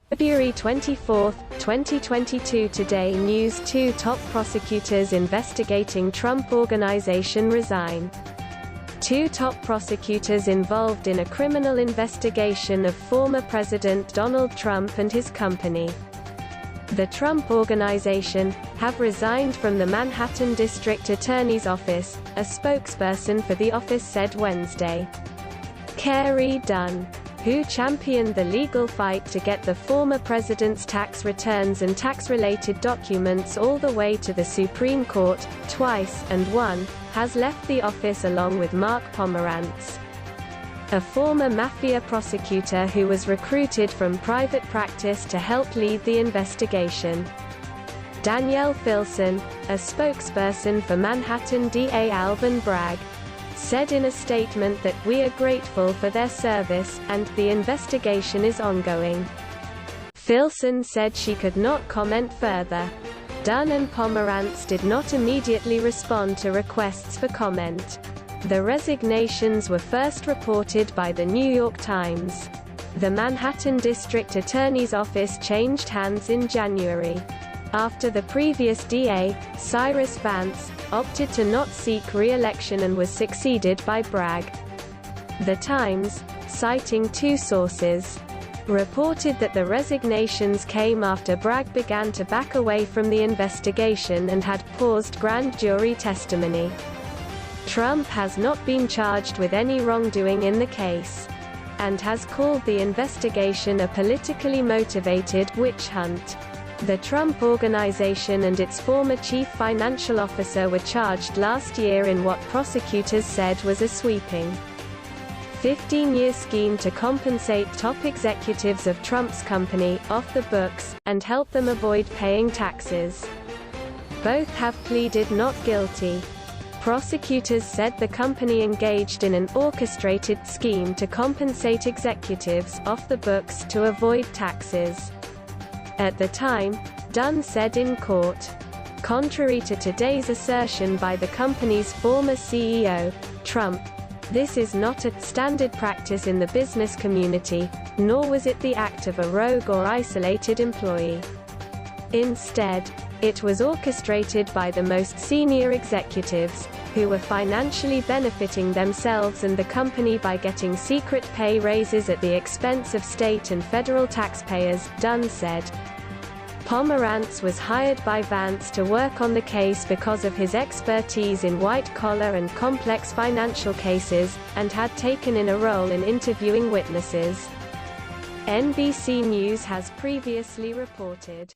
February 24, 2022. Today News: 2 top prosecutors investigating Trump Organization resign. 2 top prosecutors involved in a criminal investigation of former President Donald Trump and his company, the Trump Organization, have resigned from the Manhattan District Attorney's Office, a spokesperson for the office said Wednesday. Carrie Dunn, who championed the legal fight to get the former president's tax returns and tax-related documents all the way to the Supreme Court, twice, and won, has left the office along with Mark Pomerantz, a former mafia prosecutor who was recruited from private practice to help lead the investigation. Danielle Filson, a spokesperson for Manhattan DA Alvin Bragg, said in a statement that "We are grateful for their service, and the investigation is ongoing." Filson said she could not comment further. Dunn and Pomerantz did not immediately respond to requests for comment. The resignations were first reported by the New York Times. The Manhattan District Attorney's Office changed hands in January, after the previous DA, Cyrus Vance, opted to not seek re-election and was succeeded by Bragg. The Times, citing 2 sources, reported that the resignations came after Bragg began to back away from the investigation and had paused grand jury testimony. Trump has not been charged with any wrongdoing in the case, and has called the investigation a politically motivated witch hunt. The Trump Organization and its former chief financial officer were charged last year in what prosecutors said was a sweeping 15-year scheme to compensate top executives of Trump's company off the books, and help them avoid paying taxes. Both have pleaded not guilty. Prosecutors said the company engaged in an orchestrated scheme to compensate executives off the books to avoid taxes. At the time, Dunn said in court, contrary to today's assertion by the company's former CEO, Trump, "This is not a standard practice in the business community, nor was it the act of a rogue or isolated employee. Instead, it was orchestrated by the most senior executives, who were financially benefiting themselves and the company by getting secret pay raises at the expense of state and federal taxpayers," Dunn said. Pomerantz was hired by Vance to work on the case because of his expertise in white-collar and complex financial cases, and had taken in a role in interviewing witnesses. NBC News has previously reported